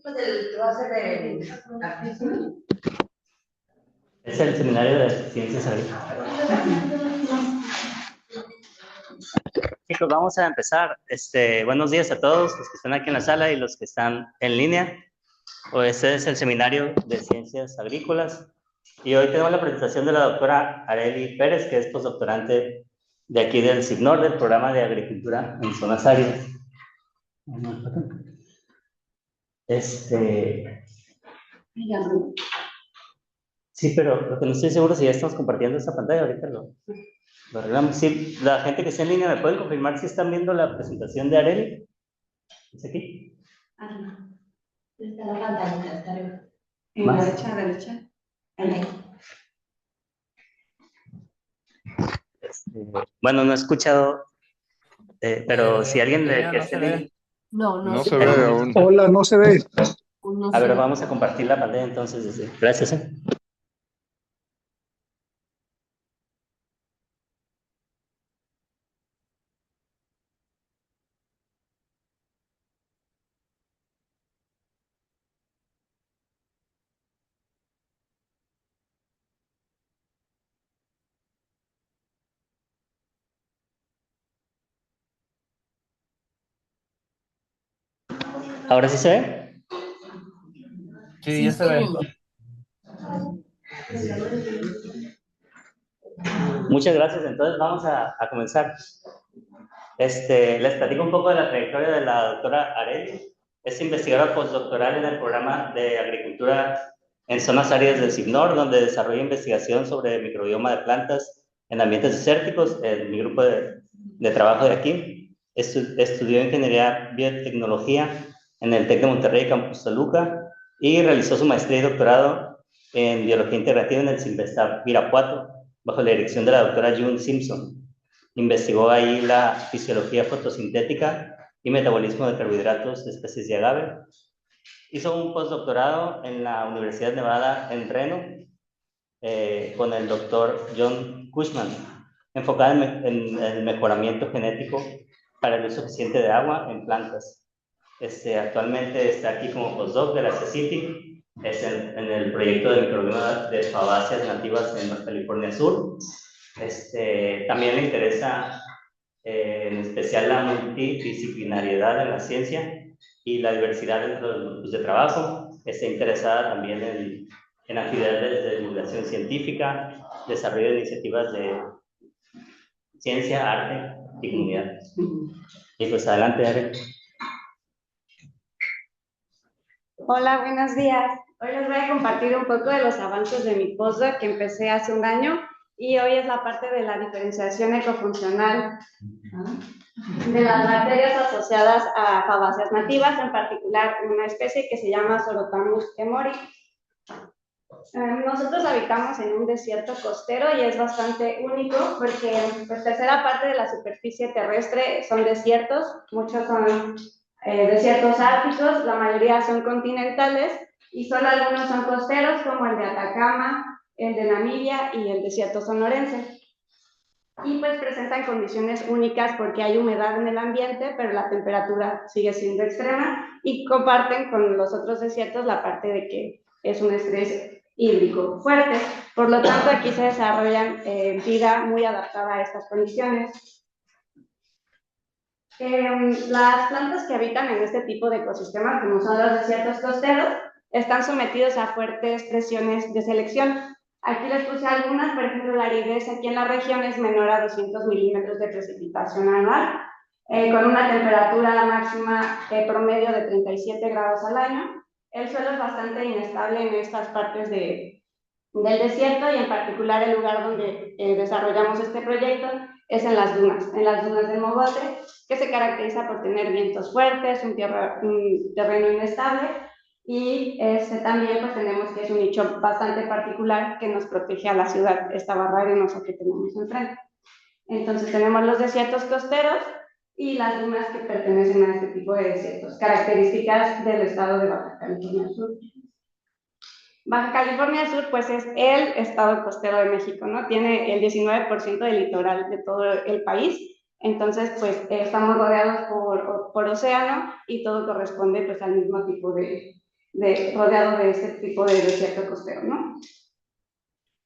Es el seminario de ciencias agrícolas. Chicos, vamos a empezar. Buenos días a todos los que están aquí en la sala y los que están en línea. Este es el seminario de ciencias agrícolas y hoy tenemos la presentación de la doctora Arely Pérez, que es postdoctorante de aquí del CIGNOR, del programa de agricultura en zonas áridas. Sí, pero lo que no estoy seguro si ya estamos compartiendo esta pantalla, ahorita lo arreglamos. Sí, la gente que está en línea, ¿me pueden confirmar si están viendo la presentación de Arely? ¿Es aquí? Está la pantalla, está arriba. En la derecha. Ahí. Bueno, no he escuchado, pero si alguien de que esté en línea. No se ve aún. Hola, no se ve. A ver, vamos a compartir la pantalla entonces. Gracias. ¿Ahora sí se ve? Sí, ya se ve. Muchas gracias. Entonces vamos a comenzar. Les platico un poco de la trayectoria de la doctora Arely. Es investigadora postdoctoral en el programa de agricultura en zonas áridas del CIGNOR, donde desarrolla investigación sobre el microbioma de plantas en ambientes desérticos. Mi grupo de trabajo de aquí estudió ingeniería biotecnología en el TEC de Monterrey, Campus Toluca, y realizó su maestría y doctorado en biología integrativa en el CIMBESTAB Irapuato, bajo la dirección de la doctora June Simpson. Investigó ahí la fisiología fotosintética y metabolismo de carbohidratos de especies de agave. Hizo un postdoctorado en la Universidad de Nevada en Reno con el doctor John Cushman, enfocado en el mejoramiento genético para el uso eficiente de agua en plantas. Actualmente está aquí como postdoc de la CCITI, en el proyecto de microbioma de fabáceas nativas en Baja California Sur. También le interesa en especial la multidisciplinariedad en la ciencia y la diversidad dentro de los grupos de trabajo. Está interesada también en actividades de divulgación científica, desarrollo de iniciativas de ciencia, arte y comunidad. Y pues adelante, Arely. Hola, buenos días. Hoy les voy a compartir un poco de los avances de mi postdoc que empecé hace un año y hoy es la parte de la diferenciación ecofuncional de las bacterias asociadas a fabáceas nativas, en particular una especie que se llama Sorotamus emori. Nosotros habitamos en un desierto costero y es bastante único porque pues, tercera parte de la superficie terrestre son desiertos, muchos son desiertos árticos, la mayoría son continentales y solo algunos son costeros como el de Atacama, el de Namibia y el desierto sonorense. Y pues presentan condiciones únicas porque hay humedad en el ambiente, pero la temperatura sigue siendo extrema y comparten con los otros desiertos la parte de que es un estrés hídrico fuerte. Por lo tanto, aquí se desarrollan vida muy adaptada a estas condiciones. Las plantas que habitan en este tipo de ecosistemas, como son los desiertos costeros, están sometidos a fuertes presiones de selección. Aquí les puse algunas, por ejemplo, la aridez aquí en la región es menor a 200 milímetros de precipitación anual, con una temperatura máxima promedio de 37 grados al año. El suelo es bastante inestable en estas partes del desierto y en particular el lugar donde desarrollamos este proyecto es en las dunas del Mogote, que se caracteriza por tener vientos fuertes, un terreno inestable y también pues tenemos que es un nicho bastante particular que nos protege a la ciudad, esta barra arenosa que tenemos enfrente. Entonces tenemos los desiertos costeros y las dunas que pertenecen a este tipo de desiertos, características del estado de Baja California Sur. Baja California Sur, pues es el estado costero de México, ¿no? Tiene el 19% del litoral de todo el país, entonces estamos rodeados por océano y todo corresponde pues al mismo tipo de rodeado de este tipo de desierto costero, ¿no?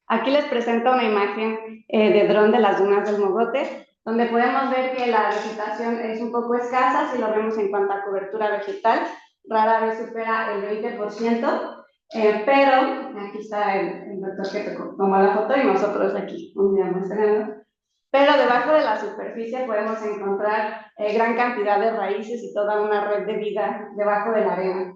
Aquí les presento una imagen de dron de las dunas del Mogote, donde podemos ver que la vegetación es un poco escasa, si lo vemos en cuanto a cobertura vegetal, rara vez supera el 20%, pero aquí está el doctor que tomó la foto y nosotros aquí, un día mostrando. Pero debajo de la superficie podemos encontrar gran cantidad de raíces y toda una red de vida debajo de la arena.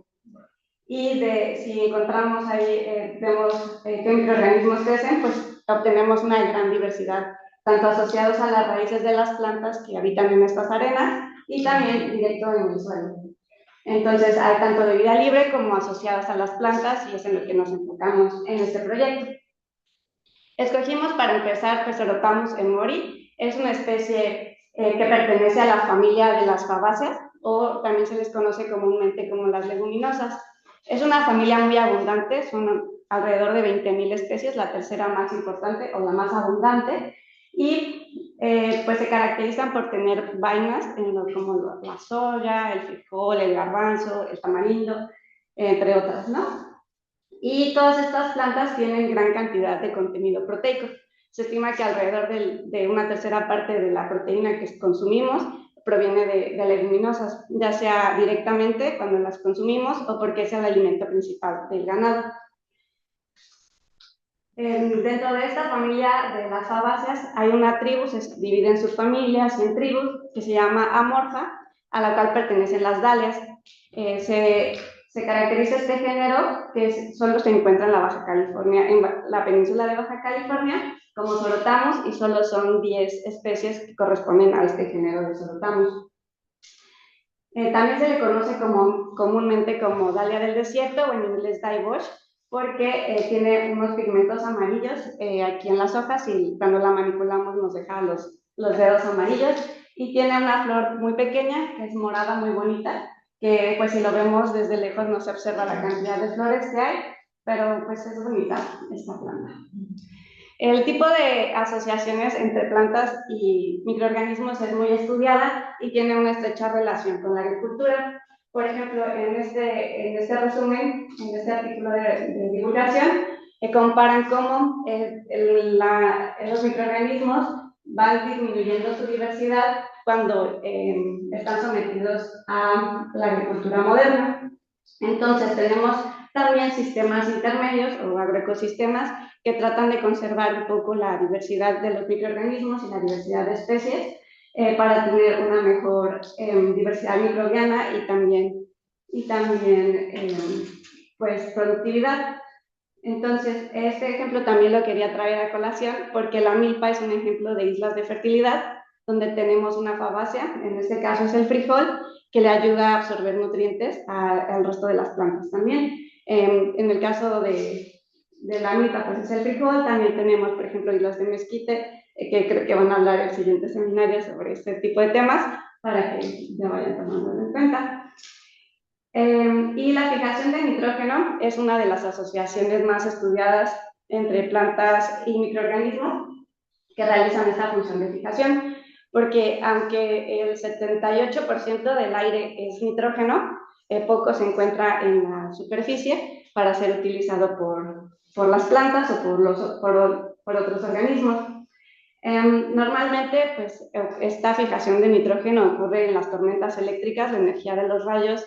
Y si encontramos ahí, vemos qué microorganismos crecen, pues obtenemos una gran diversidad, tanto asociados a las raíces de las plantas que habitan en estas arenas y también directo en el suelo. Entonces hay tanto de vida libre como asociadas a las plantas y es en lo que nos enfocamos en este proyecto. Escogimos para empezar Pseudotamus emori, es una especie que pertenece a la familia de las fabáceas o también se les conoce comúnmente como las leguminosas. Es una familia muy abundante, son alrededor de 20.000 especies, la tercera más importante o la más abundante, y pues se caracterizan por tener vainas como la soya, el frijol, el garbanzo, el tamarindo, entre otras, ¿no? Y todas estas plantas tienen gran cantidad de contenido proteico. Se estima que alrededor de una tercera parte de la proteína que consumimos proviene de leguminosas, ya sea directamente cuando las consumimos o porque es el alimento principal del ganado. Dentro de esta familia de las fabáceas hay una tribu, se divide en subfamilias y en tribus, que se llama Amorpha, a la cual pertenecen las dalias. Se caracteriza este género que solo se encuentra en la Baja California, en la península de Baja California, como Sorotamus, y solo son 10 especies que corresponden a este género de Sorotamus. También se le conoce comúnmente como dalia del desierto o en inglés dyebush, porque tiene unos pigmentos amarillos aquí en las hojas y cuando la manipulamos nos deja los dedos amarillos y tiene una flor muy pequeña que es morada muy bonita, que pues si lo vemos desde lejos no se observa la cantidad de flores que hay, pero pues es bonita esta planta. El tipo de asociaciones entre plantas y microorganismos es muy estudiada y tiene una estrecha relación con la agricultura. Por ejemplo, en este resumen, en este artículo de divulgación, comparan cómo los microorganismos van disminuyendo su diversidad cuando están sometidos a la agricultura moderna. Entonces, tenemos también sistemas intermedios o agroecosistemas que tratan de conservar un poco la diversidad de los microorganismos y la diversidad de especies para tener una mejor diversidad microbiana y también pues, productividad. Entonces, este ejemplo también lo quería traer a colación porque la milpa es un ejemplo de islas de fertilidad donde tenemos una fabácea, en este caso es el frijol, que le ayuda a absorber nutrientes al resto de las plantas también. En el caso de la milpa, pues es el frijol, también tenemos, por ejemplo, islas de mezquite, que creo que van a hablar el siguiente seminario sobre este tipo de temas, para que ya vayan tomando en cuenta. Y la fijación de nitrógeno es una de las asociaciones más estudiadas entre plantas y microorganismos que realizan esta función de fijación, porque aunque el 78% del aire es nitrógeno, poco se encuentra en la superficie para ser utilizado por las plantas o por otros organismos. Normalmente, pues, esta fijación de nitrógeno ocurre en las tormentas eléctricas, la energía de los rayos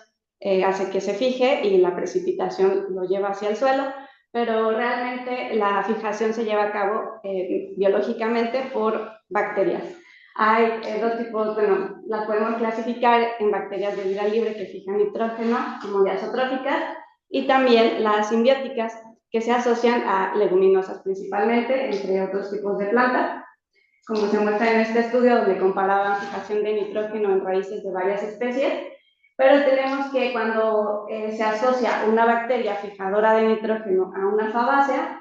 hace que se fije y la precipitación lo lleva hacia el suelo, pero realmente la fijación se lleva a cabo biológicamente por bacterias. Hay dos tipos, bueno, las podemos clasificar en bacterias de vida libre que fijan nitrógeno, como diazotróficas, y también las simbióticas, que se asocian a leguminosas principalmente, entre otros tipos de plantas, como se muestra en este estudio donde comparaban fijación de nitrógeno en raíces de varias especies, pero tenemos que cuando se asocia una bacteria fijadora de nitrógeno a una fabácea,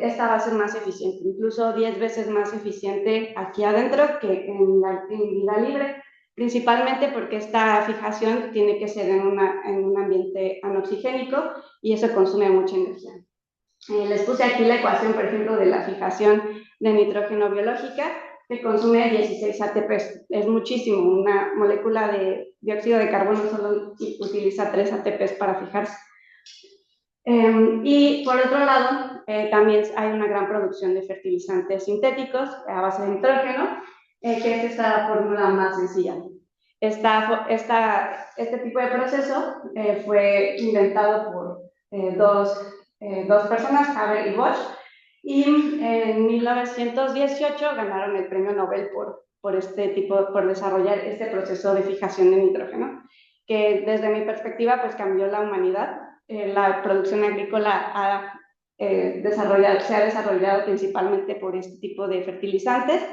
esta va a ser más eficiente, incluso 10 veces más eficiente aquí adentro que en vida libre, principalmente porque esta fijación tiene que ser en un ambiente anoxigénico y eso consume mucha energía. Les puse aquí la ecuación, por ejemplo, de la fijación de nitrógeno biológica, que consume 16 ATP. Es muchísimo. Una molécula de dióxido de carbono solo utiliza 3 ATP para fijarse. Y por otro lado, también hay una gran producción de fertilizantes sintéticos a base de nitrógeno, que es esta fórmula más sencilla. Este tipo de proceso fue inventado por dos personas, Haber y Bosch, y en 1918 ganaron el premio Nobel por desarrollar este proceso de fijación de nitrógeno, que desde mi perspectiva pues cambió la humanidad. La producción agrícola se ha desarrollado principalmente por este tipo de fertilizantes,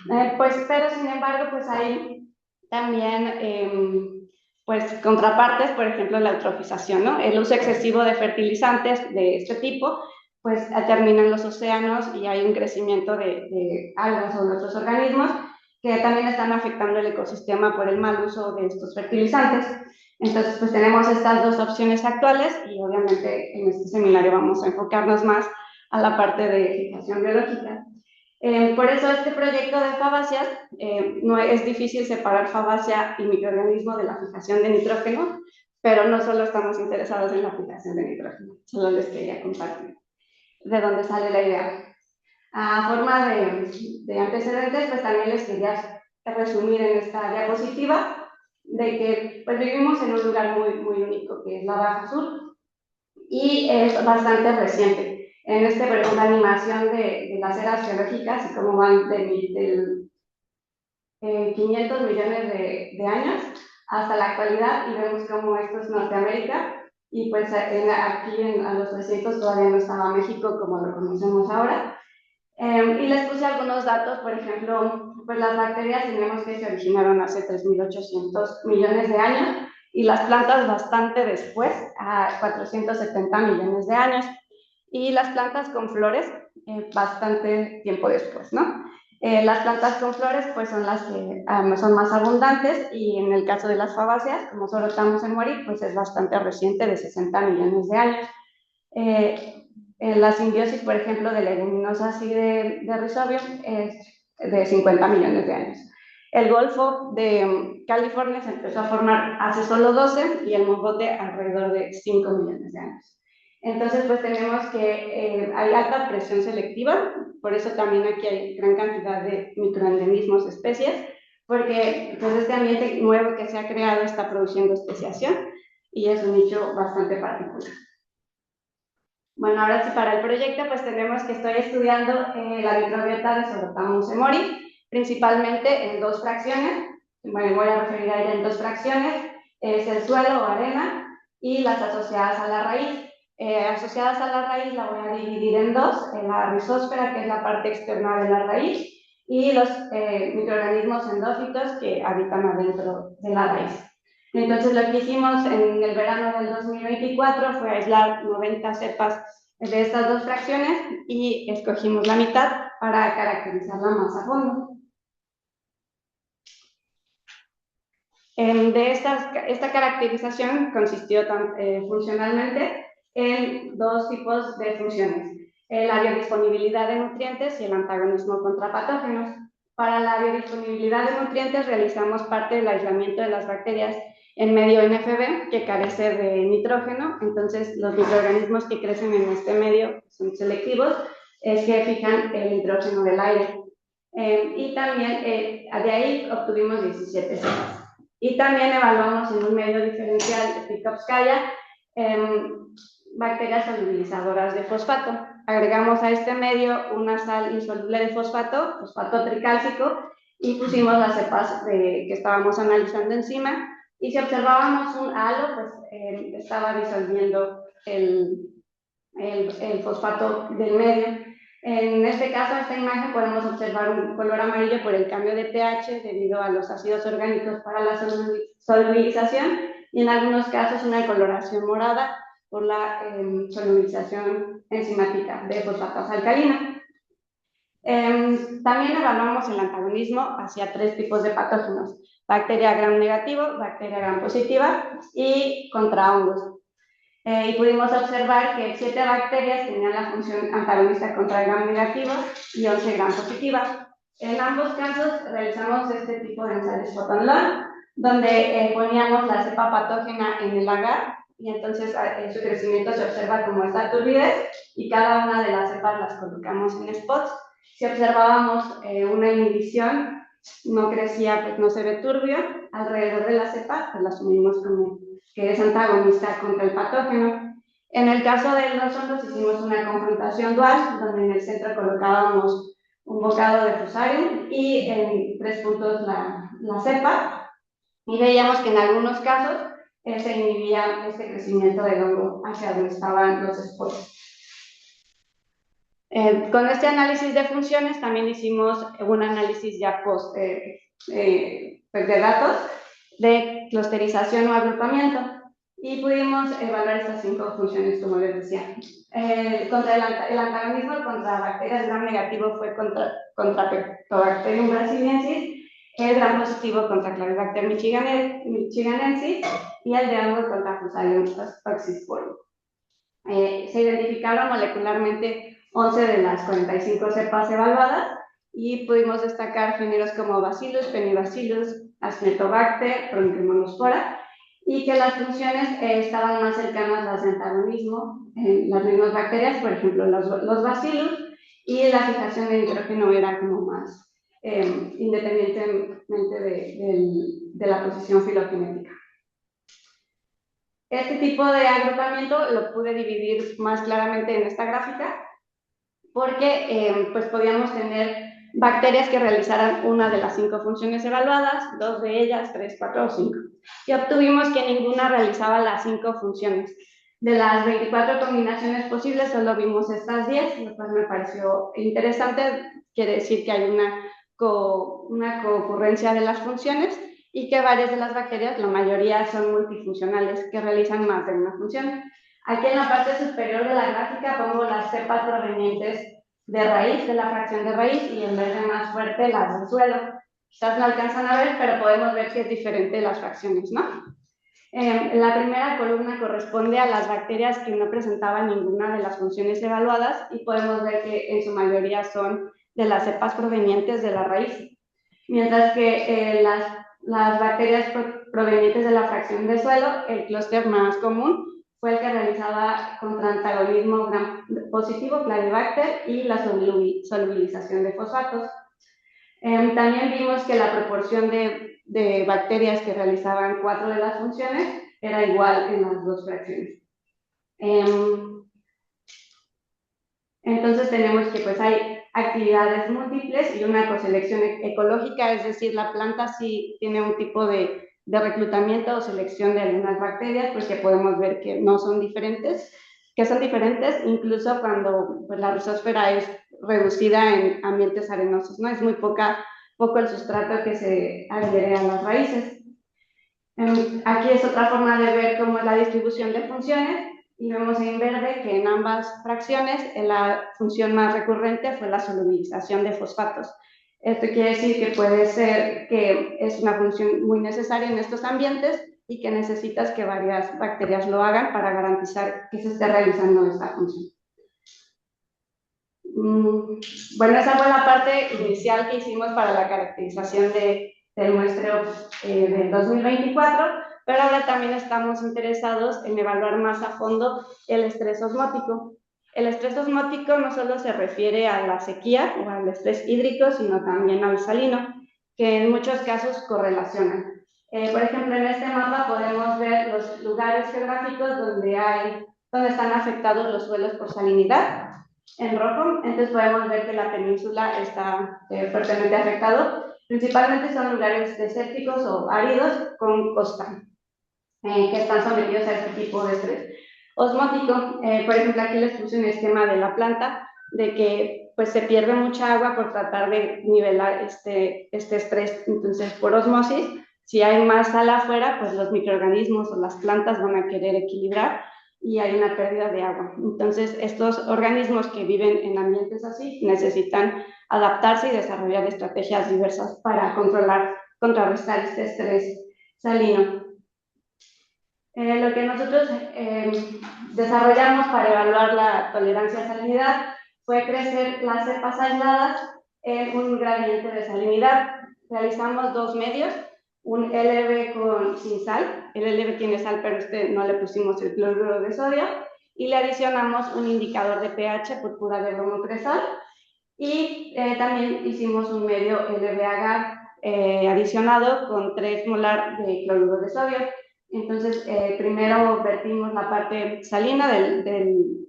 pero sin embargo pues hay también pues contrapartes, por ejemplo la eutrofización, ¿no? El uso excesivo de fertilizantes de este tipo pues terminan los océanos y hay un crecimiento de algas o de otros organismos que también están afectando el ecosistema por el mal uso de estos fertilizantes. Entonces, pues tenemos estas dos opciones actuales y obviamente en este seminario vamos a enfocarnos más a la parte de fijación biológica. Por eso este proyecto de fabáceas, no es difícil separar fabácea y microorganismo de la fijación de nitrógeno, pero no solo estamos interesados en la fijación de nitrógeno, solo les quería compartir de dónde sale la idea. A forma de antecedentes, pues también les quería resumir en esta diapositiva de que pues, vivimos en un lugar muy único, que es la Baja Sur, y es bastante reciente. En una animación de las eras geológicas y cómo van del 500 millones de años hasta la actualidad, y vemos cómo esto es Norteamérica, y pues aquí a los 300 todavía no estaba México como lo conocemos ahora. Y les puse algunos datos, por ejemplo, pues las bacterias tenemos que se originaron hace 3.800 millones de años y las plantas bastante después, a 470 millones de años, y las plantas con flores bastante tiempo después, ¿no? Las plantas con flores pues son las que son más abundantes, y en el caso de las fabáceas, como solo estamos en Morir, pues es bastante reciente, de 60 millones de años. La simbiosis, por ejemplo, de leguminosa y de Rhizobium es de 50 millones de años. El Golfo de California se empezó a formar hace solo 12 y el Mogote alrededor de 5 millones de años. Entonces, pues tenemos que hay alta presión selectiva, por eso también aquí hay gran cantidad de microendemismos, especies, porque pues, este ambiente nuevo que se ha creado está produciendo especiación y es un nicho bastante particular. Bueno, ahora sí, para el proyecto, pues tenemos que estoy estudiando la microbiota de Solotamus emori, principalmente en dos fracciones. Bueno, voy a referir a ella en dos fracciones, es el suelo o arena y las asociadas a la raíz. Asociadas a la raíz la voy a dividir en dos, en la rizósfera, que es la parte externa de la raíz, y los microorganismos endófitos que habitan adentro de la raíz. Entonces, lo que hicimos en el verano del 2024 fue aislar 90 cepas de estas dos fracciones y escogimos la mitad para caracterizarla más a fondo. Esta caracterización consistió funcionalmente en dos tipos de funciones: la biodisponibilidad de nutrientes y el antagonismo contra patógenos. Para la biodisponibilidad de nutrientes realizamos parte del aislamiento de las bacterias en medio NFB que carece de nitrógeno. Entonces los microorganismos que crecen en este medio son selectivos, es que fijan el nitrógeno del aire. Y también de ahí obtuvimos 17 cepas. Y también evaluamos en un medio diferencial de Pitopskaya bacterias solubilizadoras de fosfato. Agregamos a este medio una sal insoluble de fosfato tricálcico, y pusimos las cepas que estábamos analizando encima. Y si observábamos un halo, pues estaba disolviendo el fosfato del medio. En este caso, esta imagen podemos observar un color amarillo por el cambio de pH debido a los ácidos orgánicos para la solubilización, y en algunos casos una coloración morada por la solubilización enzimática de fosfatasa alcalina. También evaluamos el antagonismo hacia tres tipos de patógenos: bacteria gram negativo, bacteria gram positiva y contra hongos. Y pudimos observar que 7 bacterias tenían la función antagonista contra el gram negativo y 11 gram positiva. En ambos casos realizamos este tipo de ensayos Photon-Log, donde poníamos la cepa patógena en el agar y entonces su crecimiento se observa como esta turbidez, y cada una de las cepas las colocamos en spots. Si observábamos una inhibición, no crecía, pues no se ve turbio. Alrededor de la cepa, pues la asumimos como que es antagonista contra el patógeno. En el caso de los hongos hicimos una confrontación dual, donde en el centro colocábamos un bocado de fusarium y en 3 puntos la cepa, y veíamos que en algunos casos se inhibía este crecimiento del hongo hacia donde estaban los esporos. Con este análisis de funciones también hicimos un análisis ya post de datos de clusterización o agrupamiento, y pudimos evaluar estas 5 funciones, como les decía. Contra el antagonismo contra bacterias, gram negativo fue contra Pectobacterium brasiliensis, el gram positivo contra Claribacter michiganensis y el de hongo contra Fusarium oxysporum. Se identificaron molecularmente 11 de las 45 cepas evaluadas, y pudimos destacar géneros como Bacillus, Penibacillus, Acinetobacter, Bronchimonospora, y que las funciones estaban más cercanas a las de antagonismo en las mismas bacterias, por ejemplo los Bacillus, y la fijación de nitrógeno era como más independientemente de la posición filogenética. Este tipo de agrupamiento lo pude dividir más claramente en esta gráfica, porque pues podíamos tener bacterias que realizaran una de las 5 funciones evaluadas, 2 de ellas, 3, 4 o 5. Y obtuvimos que ninguna realizaba las 5 funciones. De las 24 combinaciones posibles, solo vimos estas 10, lo cual me pareció interesante. Quiere decir que hay una concurrencia de las funciones, y que varias de las bacterias, la mayoría, son multifuncionales, que realizan más de una función. Aquí en la parte superior de la gráfica pongo las cepas provenientes de raíz, de la fracción de raíz, y en verde más fuerte las del suelo. Quizás no alcanzan a ver, pero podemos ver que es diferente las fracciones, ¿no? La primera columna corresponde a las bacterias que no presentaban ninguna de las funciones evaluadas, y podemos ver que en su mayoría son de las cepas provenientes de la raíz, mientras que las bacterias provenientes de la fracción de suelo, el clúster más común fue el que realizaba contra antagonismo gram positivo, Claribacter, y la solubilización de fosfatos. También vimos que la proporción de bacterias que realizaban 4 de las funciones era igual en las 2 fracciones. Entonces tenemos que pues hay actividades múltiples y una coselección ecológica, es decir, la planta sí tiene un tipo de reclutamiento o selección de algunas bacterias, porque podemos ver que no son diferentes, que son diferentes incluso cuando pues, la rizósfera es reducida en ambientes arenosos, ¿no? Es muy poco el sustrato que se adhiere a las raíces. Aquí es otra forma de ver cómo es la distribución de funciones, y vemos en verde que en ambas fracciones la función más recurrente fue la solubilización de fosfatos. Esto quiere decir que puede ser que es una función muy necesaria en estos ambientes, y que necesitas que varias bacterias lo hagan para garantizar que se esté realizando esta función. Bueno, esa fue la parte inicial que hicimos para la caracterización del muestreo del 2024, pero ahora también estamos interesados en evaluar más a fondo el estrés osmótico. El estrés osmótico no solo se refiere a la sequía o al estrés hídrico, sino también al salino, que en muchos casos correlacionan. Por ejemplo, en este mapa podemos ver los lugares geográficos donde están afectados los suelos por salinidad, en rojo. Entonces podemos ver que la península está fuertemente afectado. Principalmente son lugares desérticos o áridos con costa, que están sometidos a este tipo de estrés osmótico. Por ejemplo, aquí les puse un esquema de la planta, de que pues se pierde mucha agua por tratar de nivelar este estrés. Entonces, por osmosis, si hay más sal afuera, pues los microorganismos o las plantas van a querer equilibrar, y hay una pérdida de agua. Entonces, estos organismos que viven en ambientes así necesitan adaptarse y desarrollar estrategias diversas para contrarrestar este estrés salino. Lo que nosotros desarrollamos para evaluar la tolerancia a salinidad fue crecer las cepas aisladas en un gradiente de salinidad. Realizamos 2 medios. un LB sin sal. El LB tiene sal, pero no le pusimos el cloruro de sodio. Y le adicionamos un indicador de pH, púrpura de bromocresol. Y también hicimos un medio LB agar adicionado con 3 molar de cloruro de sodio. Entonces, primero vertimos la parte salina del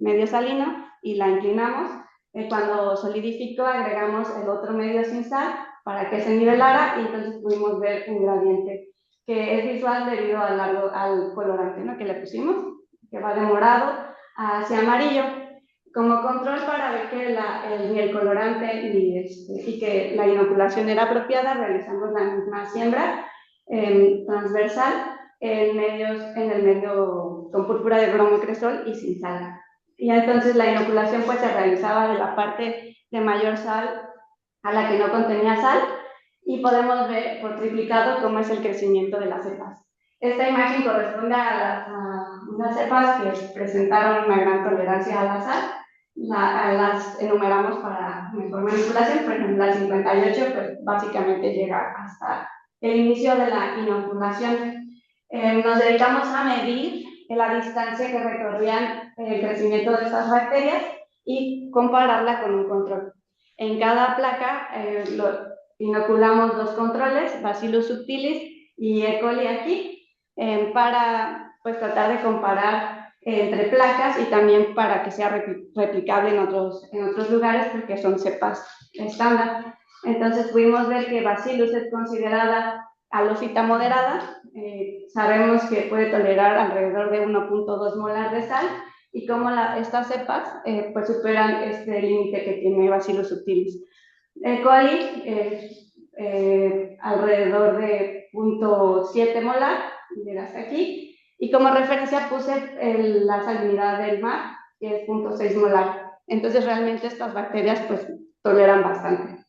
medio salino y la inclinamos. Cuando solidificó, agregamos el otro medio sin sal para que se nivelara y entonces pudimos ver un gradiente que es visual debido al colorante, ¿no?, que le pusimos, que va de morado hacia amarillo. Como control para ver que ni el colorante y que la inoculación era apropiada, realizamos la misma siembra transversal en el medio con púrpura de bromocresol y sin sal. Y entonces la inoculación pues se realizaba de la parte de mayor sal a la que no contenía sal, y podemos ver por triplicado cómo es el crecimiento de las cepas. Esta imagen corresponde a unas cepas que presentaron una gran tolerancia a la sal. Las enumeramos para mejor manipulación. Por ejemplo, la 58 pues básicamente llega hasta el inicio de la inoculación. Nos dedicamos a medir la distancia que recorrían el crecimiento de estas bacterias y compararla con un control. En cada placa inoculamos 2 controles, Bacillus subtilis y E. coli aquí, para pues tratar de comparar entre placas y también para que sea replicable en otros lugares, porque son cepas estándar. Entonces pudimos ver que Bacillus es considerada halófita moderada. Sabemos que puede tolerar alrededor de 1.2 molar de sal, y como estas cepas pues superan este límite que tiene Bacillus subtilis. E. coli alrededor de 0.7 molar, llega hasta aquí. Y como referencia puse la salinidad del mar, que es 0.6 molar. Entonces realmente estas bacterias pues toleran bastante.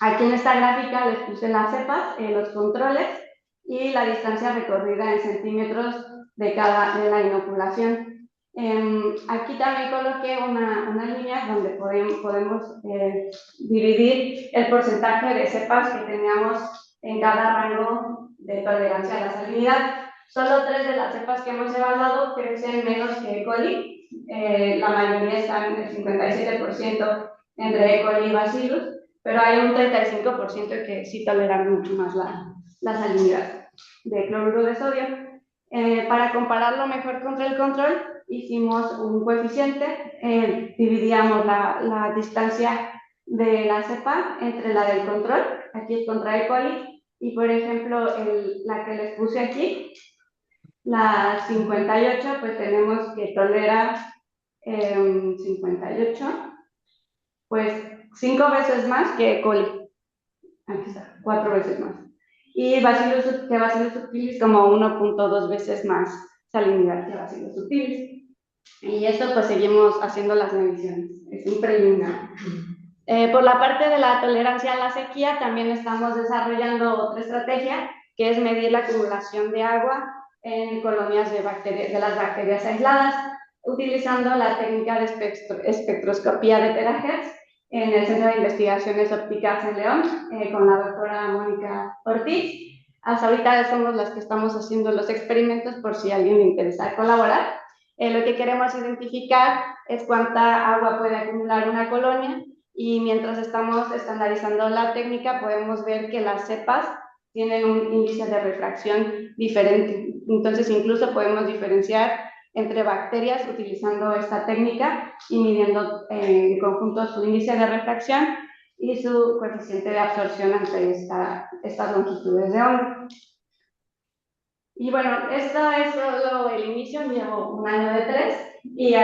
Aquí en esta gráfica les puse las cepas, los controles y la distancia recorrida en centímetros de la inoculación. Aquí también coloqué una línea donde podemos dividir el porcentaje de cepas que teníamos en cada rango de tolerancia a la salinidad. Solo 3 de las cepas que hemos evaluado crecen menos que E. coli. La mayoría están en el 57% entre E. coli y Bacillus, pero hay un 35% que sí toleran mucho más la salinidad de cloruro de sodio. Para compararlo mejor contra el control, hicimos un coeficiente, dividíamos la distancia de la cepa entre la del control, aquí es contra E. coli, y por ejemplo la que les puse aquí, la 58, pues tenemos que tolera 58, pues 5 veces más que E. coli. Aquí está, 4 veces más. Y Bacillus subtilis como 1.2 veces más salinidad que Bacillus subtilis. Y esto pues seguimos haciendo las mediciones, es un preliminar. Por la parte de la tolerancia a la sequía, también estamos desarrollando otra estrategia, que es medir la acumulación de agua en colonias de las bacterias aisladas, utilizando la técnica de espectroscopía de terahertz en el Centro de Investigaciones Ópticas en León, con la doctora Mónica Ortiz. Hasta ahorita somos las que estamos haciendo los experimentos, por si a alguien le interesa colaborar. Lo que queremos identificar es cuánta agua puede acumular una colonia, y mientras estamos estandarizando la técnica podemos ver que las cepas tienen un índice de refracción diferente. Entonces incluso podemos diferenciar entre bacterias utilizando esta técnica y midiendo en conjunto su índice de refracción y su coeficiente de absorción ante estas longitudes de onda. Y bueno, esto es solo el inicio, llevo 1 año de 3, y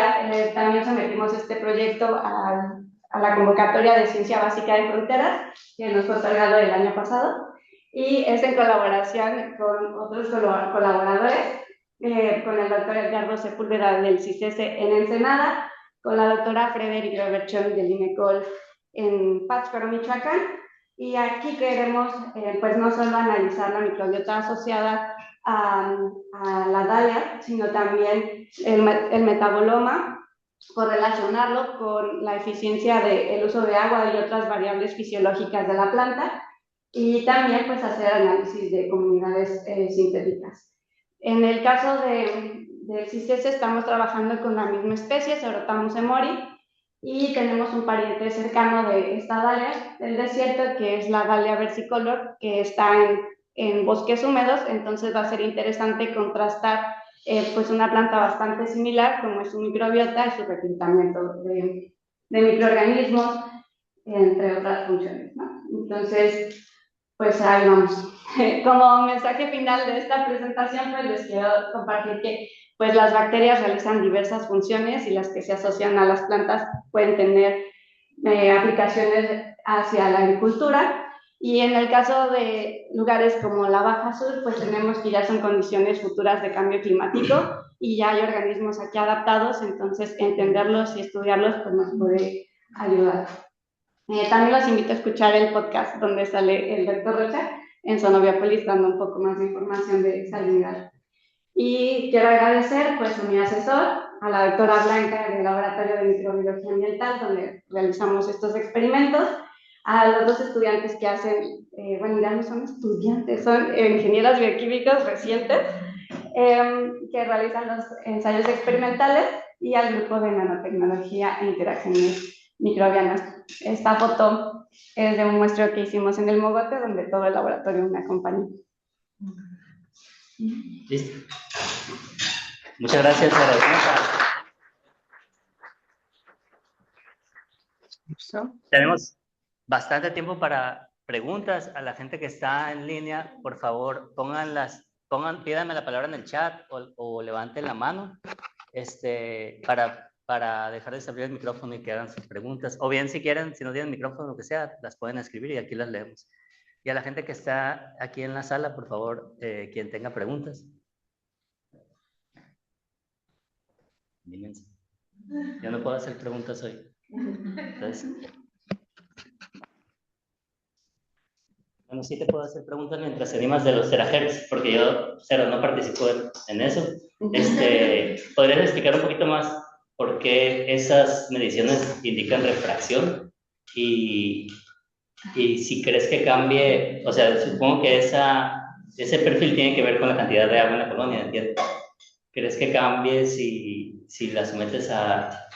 también sometimos este proyecto a la convocatoria de Ciencia Básica de Fronteras, que nos fue otorgado el año pasado, y es en colaboración con otros colaboradores, con el doctor Edgardo Sepúlveda del CICESE en Ensenada, con la doctora Frederick Robertson del INECOL en Pátzcuaro, Michoacán. Y aquí queremos pues no solo analizar la microbiota asociada a la dalia, sino también el metaboloma, correlacionarlo con la eficiencia del uso de agua y otras variables fisiológicas de la planta, y también pues hacer análisis de comunidades sintéticas. En el caso del CICES estamos trabajando con la misma especie, Serotamus emori, y tenemos un pariente cercano de esta dalia del desierto, que es la dalia versicolor, que está en bosques húmedos. Entonces va a ser interesante contrastar pues una planta bastante similar, como es su microbiota y su reclutamiento de microorganismos, entre otras funciones, ¿no? Entonces, pues ahí vamos. Como mensaje final de esta presentación, pues les quiero compartir que pues las bacterias realizan diversas funciones y las que se asocian a las plantas pueden tener aplicaciones hacia la agricultura. Y en el caso de lugares como la Baja Sur, pues tenemos que ya son condiciones futuras de cambio climático y ya hay organismos aquí adaptados, entonces entenderlos y estudiarlos pues nos puede ayudar. También los invito a escuchar el podcast donde sale el doctor Rocha en Sonoviápolis dando un poco más de información de salinidad. Y quiero agradecer pues a mi asesor, a la doctora Blanca del Laboratorio de Microbiología Ambiental, donde realizamos estos experimentos, a los dos estudiantes que hacen, bueno, ya no son estudiantes, son ingenieros bioquímicos recientes, que realizan los ensayos experimentales, y al grupo de nanotecnología e interacciones microbianas. Esta foto es de un muestreo que hicimos en el Mogote, donde todo el laboratorio me acompañó. Listo. Muchas gracias. Tenemos bastante tiempo para preguntas. A la gente que está en línea, por favor, pídanme la palabra en el chat o levanten la mano para dejar de abrir el micrófono y que hagan sus preguntas. O bien, si quieren, si no tienen micrófono, lo que sea, las pueden escribir y aquí las leemos. Y a la gente que está aquí en la sala, por favor, quien tenga preguntas. Yo no puedo hacer preguntas hoy. Entonces, bueno, sí te puedo hacer preguntas mientras animas de los terahertz, porque yo, cero, no participo en eso. ¿Podrías explicar un poquito más por qué esas mediciones indican refracción? Y si crees que cambie, o sea, supongo que ese perfil tiene que ver con la cantidad de agua en la colonia, ¿entiendes? ¿Crees que cambie si la sometes a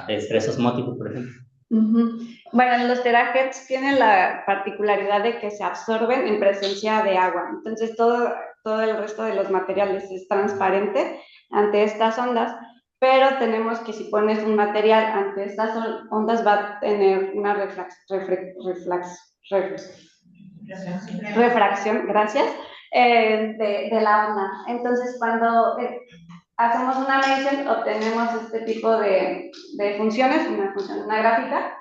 estrés osmótico, por ejemplo? Bueno, los terahertz tienen la particularidad de que se absorben en presencia de agua. Entonces, todo el resto de los materiales es transparente ante estas ondas, pero tenemos que si pones un material ante estas ondas va a tener una refracción, gracias, de la onda. Entonces, cuando hacemos una medición, obtenemos este tipo de funciones, una gráfica,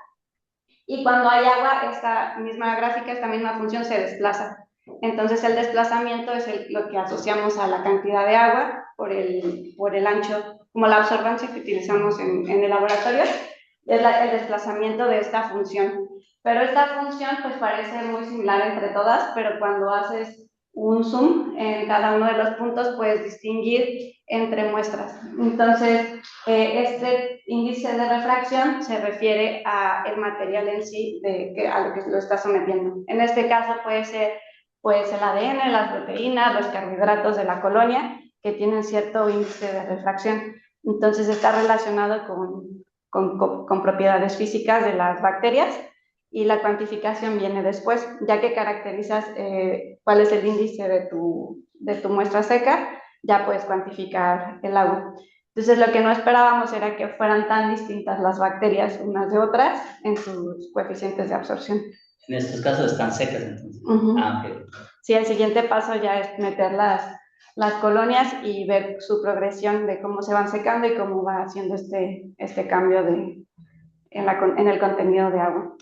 y cuando hay agua, esta misma función se desplaza. Entonces el desplazamiento es lo que asociamos a la cantidad de agua por el ancho, como la absorbancia que utilizamos en el laboratorio, es el desplazamiento de esta función. Pero esta función pues parece muy similar entre todas, pero cuando haces un zoom en cada uno de los puntos puedes distinguir entre muestras. Entonces, este índice de refracción se refiere al material en sí a lo que lo está sometiendo. En este caso puede ser el ADN, las proteínas, los carbohidratos de la colonia, que tienen cierto índice de refracción. Entonces está relacionado con propiedades físicas de las bacterias, y la cuantificación viene después, ya que caracterizas cuál es el índice de tu muestra seca, ya puedes cuantificar el agua. Entonces lo que no esperábamos era que fueran tan distintas las bacterias unas de otras en sus coeficientes de absorción. En estos casos están secas, entonces. Okay. Sí, el siguiente paso ya es meter las colonias y ver su progresión de cómo se van secando y cómo va haciendo este cambio en el contenido de agua.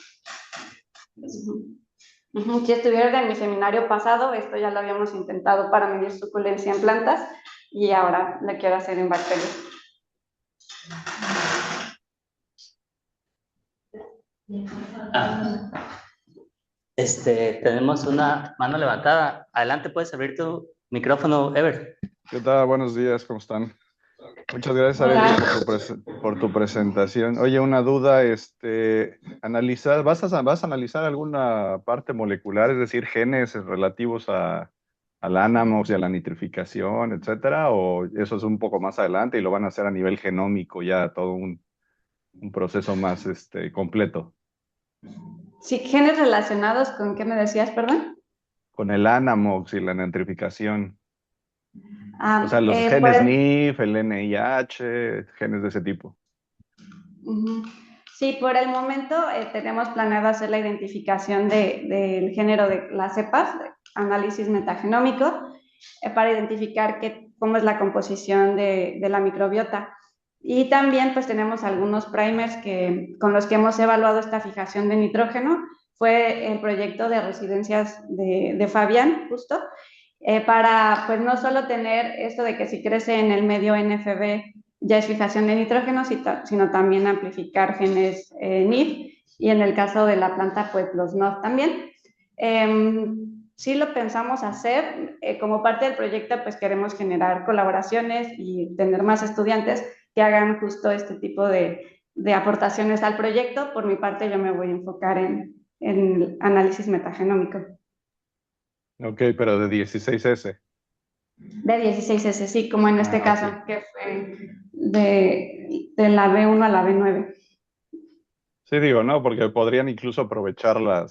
Si estuvieron en mi seminario pasado, esto ya lo habíamos intentado para medir suculencia en plantas y ahora lo quiero hacer en bacterias. Tenemos una mano levantada. Adelante, puedes abrir tu micrófono, Ever. ¿Qué tal? Buenos días, ¿cómo están? Muchas gracias, Arely, Hola. por tu presentación. Oye, una duda, ¿vas a analizar alguna parte molecular, es decir, genes relativos al Anamox y a la nitrificación, etcétera? ¿O eso es un poco más adelante y lo van a hacer a nivel genómico, ya todo un proceso más completo? Sí, genes relacionados con qué me decías, perdón. Con el Anamox y la nitrificación. O sea, los genes Pues, NIF, el NIH, genes de ese tipo. ujú. Sí, por el momento tenemos planeado hacer la identificación del género de las cepas, de análisis metagenómico, para identificar cómo es la composición de la microbiota. Y también pues tenemos algunos primers con los que hemos evaluado esta fijación de nitrógeno. Fue el proyecto de residencias de Fabián, justo, para pues no solo tener esto de que si crece en el medio NFB ya es fijación de nitrógeno, sino también amplificar genes NIF y en el caso de la planta pues los NOF también. Sí lo pensamos hacer, como parte del proyecto pues queremos generar colaboraciones y tener más estudiantes que hagan justo este tipo de aportaciones al proyecto. Por mi parte yo me voy a enfocar en análisis metagenómico. Ok, pero de 16S. De 16S, sí, como en este Ah, caso, ok. que fue de la B1 a la B9. Sí, digo, ¿no? Porque podrían incluso aprovechar la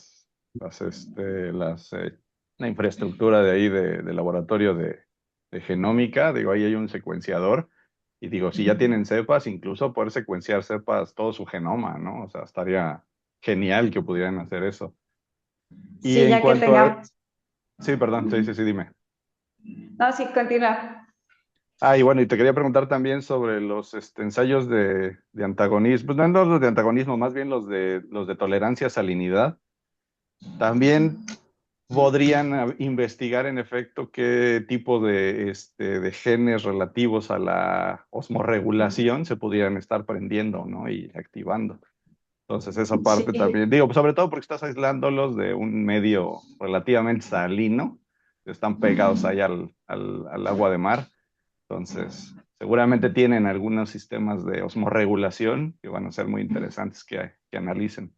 infraestructura de ahí de laboratorio de genómica. Digo, ahí hay un secuenciador. Y digo, si ya tienen cepas, incluso poder secuenciar cepas todo su genoma, ¿no? O sea, estaría genial que pudieran hacer eso. Y Sí, en ya que cuanto a... tengamos. Sí, perdón, sí, sí, sí, dime. No, sí, continúa. Ah, y bueno, y te quería preguntar también sobre los ensayos de antagonismo, pues no los de antagonismo, más bien los de tolerancia a salinidad. También podrían investigar en efecto qué tipo de genes relativos a la osmorregulación se pudieran estar prendiendo, ¿no? Y activando. Entonces, esa Sí, parte también, digo, sobre todo porque estás aislándolos de un medio relativamente salino, están pegados ahí al agua de mar. Entonces, seguramente tienen algunos sistemas de osmorregulación que van a ser muy interesantes que analicen.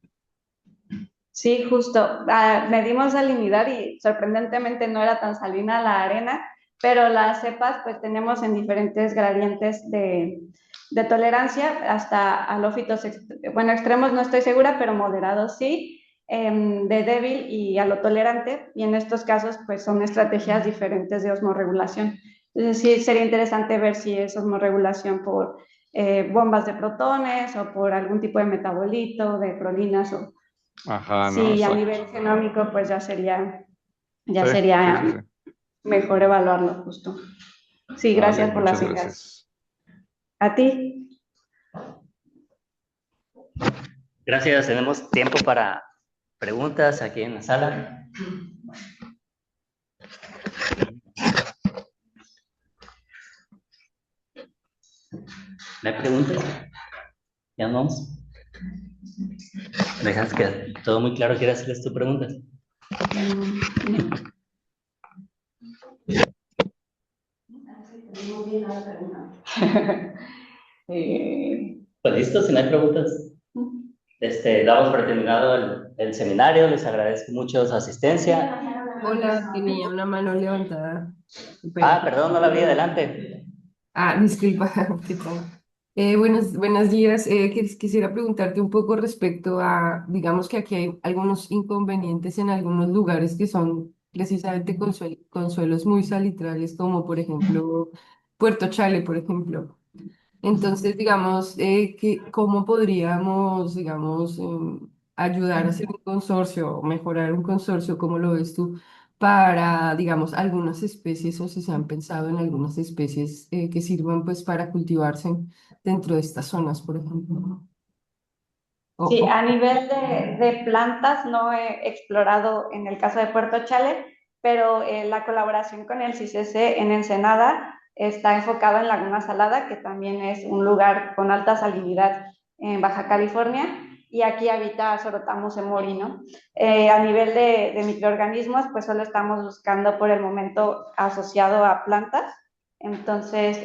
sí, justo. Medimos salinidad y sorprendentemente no era tan salina la arena, pero las cepas pues tenemos en diferentes gradientes de tolerancia, hasta halófitos, bueno, extremos no estoy segura, pero moderados sí, de débil y a lo tolerante, y en estos casos pues son estrategias diferentes de osmorregulación. Entonces sí, sería interesante ver si es osmorregulación por bombas de protones o por algún tipo de metabolito, de prolinas o Ajá, ¿no? sí, a Exacto. nivel genómico, pues ya Sí, sí, sí, sería sí. mejor evaluarlo justo. Sí, Vale, gracias por muchas las ideas. gracias. A ti. Gracias, tenemos tiempo para preguntas aquí en la sala. ¿No hay preguntas? ¿Ya vamos? Dejas que todo muy claro, ¿quieres hacerles tu preguntas? Pues listo, si no hay preguntas, damos por terminado el seminario. Les agradezco mucho su asistencia. Hola, tenía una mano levantada. Qué Ah, pena. perdón, no la vi adelante. Disculpa, ¿qué tal? Buenos días. Quisiera preguntarte un poco respecto a, digamos que aquí hay algunos inconvenientes en algunos lugares que son precisamente con suelos muy salitrales, como por ejemplo Puerto Chale, por ejemplo. Entonces, digamos, ¿cómo podríamos, digamos, ayudar a hacer un consorcio o mejorar un consorcio, como lo ves tú, para, digamos, algunas especies o si se han pensado en algunas especies que sirvan pues para cultivarse dentro de estas zonas, por ejemplo? O, Sí, a o- nivel de plantas no he explorado en el caso de Puerto Chale, pero la colaboración con el CICC en Ensenada está enfocada en Laguna Salada, que también es un lugar con alta salinidad en Baja California, y aquí habita Sorotamus emori, ¿no? A nivel de microorganismos, pues solo estamos buscando por el momento asociado a plantas, Entonces,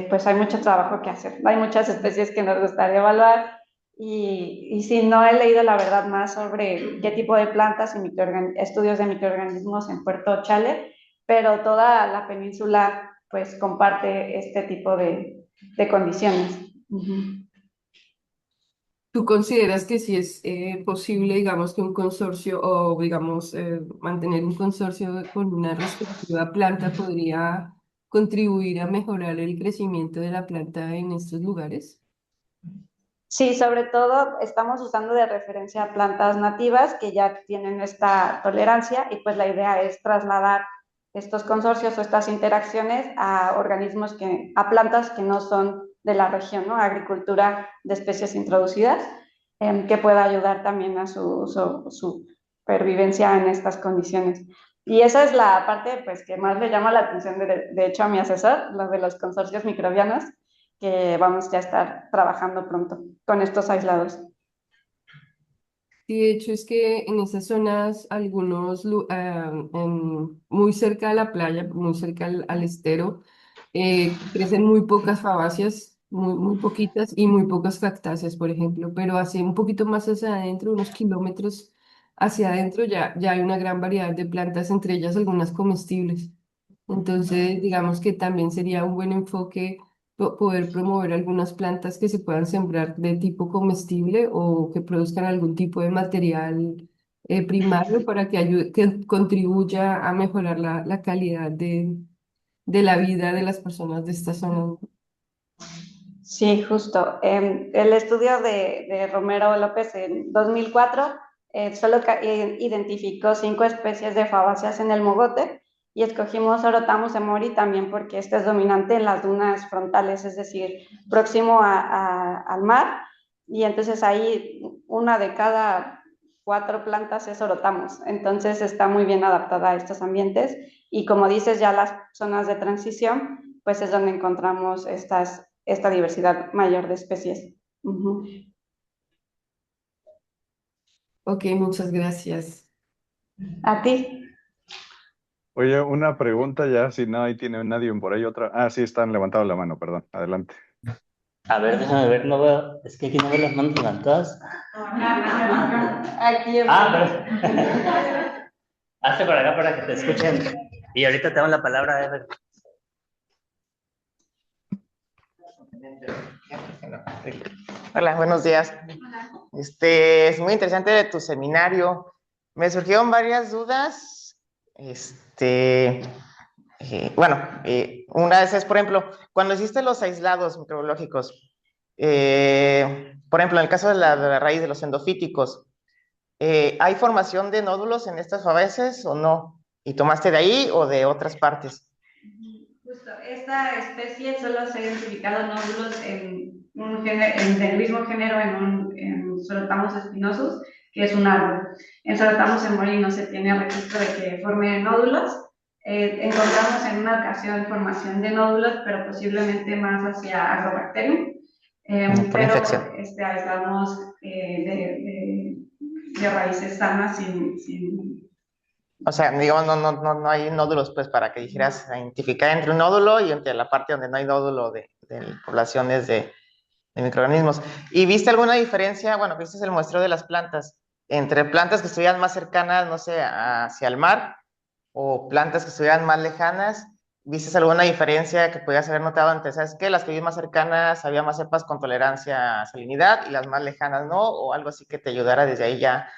pues hay mucho trabajo que hacer. Hay muchas especies que nos gustaría evaluar y sí, no he leído la verdad más sobre qué tipo de plantas y estudios de microorganismos en Puerto Chale, pero toda la península pues comparte este tipo de condiciones. Ujú. ¿Tú consideras que si es posible, digamos, que un consorcio o, digamos, mantener un consorcio con una respectiva planta podría contribuir a mejorar el crecimiento de la planta en estos lugares? Sí, sobre todo estamos usando de referencia plantas nativas que ya tienen esta tolerancia y pues la idea es trasladar estos consorcios o estas interacciones a a plantas que no son de la región, ¿no? Agricultura de especies introducidas, que pueda ayudar también a su supervivencia en estas condiciones. Y esa es la parte pues, que más le llama la atención, de hecho, a mi asesor, lo de los consorcios microbianos, que vamos ya a estar trabajando pronto con estos aislados. Sí, de hecho es que en esas zonas, muy cerca de la playa, muy cerca al estero, crecen muy pocas fabáceas, muy poquitas, y muy pocas cactáceas, por ejemplo, pero así un poquito más hacia adentro, unos kilómetros hacia adentro, ya hay una gran variedad de plantas, entre ellas algunas comestibles. Entonces, digamos que también sería un buen enfoque poder promover algunas plantas que se puedan sembrar de tipo comestible o que produzcan algún tipo de material primario para que que contribuya a mejorar la calidad de la vida de las personas de esta zona. Sí, justo. El estudio de Romero López en 2004 identificó 5 especies de fabáceas en el mogote y escogimos Orotamus emori también porque este es dominante en las dunas frontales, es decir, próximo al mar. Y entonces ahí una de cada 4 plantas es Orotamus. Entonces está muy bien adaptada a estos ambientes. Y como dices, ya las zonas de transición, pues es donde encontramos esta diversidad mayor de especies. Ujú. Ok, muchas gracias. A ti. Oye, una pregunta ya, si no, ahí tiene nadie por ahí otra. Ah, sí, están levantando la mano, perdón. Adelante. A ver, déjame ver, no veo, es que aquí no veo las manos levantadas. Aquí Pero hazte por acá para que te escuchen. Y ahorita te damos la palabra, Ever. Hola, buenos días. Es muy interesante tu seminario. Me surgieron varias dudas. Una de esas es, por ejemplo, cuando hiciste los aislados microbiológicos, por ejemplo, en el caso de la raíz de los endofíticos, ¿hay formación de nódulos en estas fabáceas o no? ¿Y tomaste de ahí o de otras partes? Justo, esta especie solo se ha identificado nódulos en el mismo género en Sorotamus espinosus, que es un árbol. En Sorotamus emori no se tiene registro de que forme nódulos. Encontramos en una ocasión formación de nódulos, pero posiblemente más hacia Agrobacterium. Por Pero infección. aislamos de raíces sanas sin. O sea, digo, no hay nódulos, pues, para que dijeras identificar entre un nódulo y entre la parte donde no hay nódulo de poblaciones de microorganismos. ¿Y viste alguna diferencia? Bueno, viste el muestreo de las plantas, entre plantas que estuvieran más cercanas, no sé, hacia el mar, o plantas que estuvieran más lejanas. ¿Viste alguna diferencia que pudieras haber notado antes? ¿Sabes qué? Las que vi más cercanas había más cepas con tolerancia a salinidad y las más lejanas no, o algo así que te ayudara desde ahí ya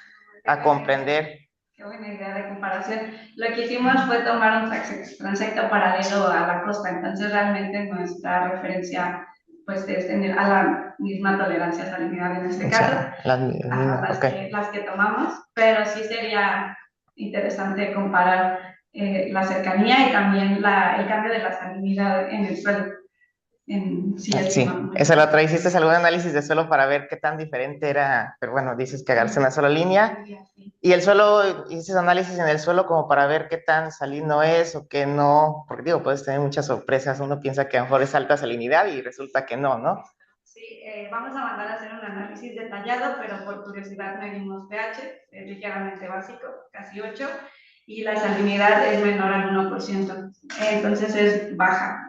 a comprender. Qué buena idea de comparación. Lo que hicimos fue tomar un transecto paralelo a la costa, entonces realmente nuestra referencia pues es a la misma tolerancia a salinidad en este O caso, sea, las ok. las que tomamos, pero sí sería interesante comparar la cercanía y también el cambio de la salinidad en el suelo. Sí, Sí, esa la otra. ¿Hiciste algún análisis de suelo para ver qué tan diferente era? Pero bueno, dices que agarraste una sola línea. Y el suelo, hiciste análisis en el suelo como para ver qué tan salino es o qué no. Porque digo, puedes tener muchas sorpresas. Uno piensa que a lo mejor es alta salinidad y resulta que no, ¿no? Sí, vamos a mandar a hacer un análisis detallado, pero por curiosidad medimos pH, es ligeramente básico, casi 8, y la salinidad es menor al 1%. Entonces es baja,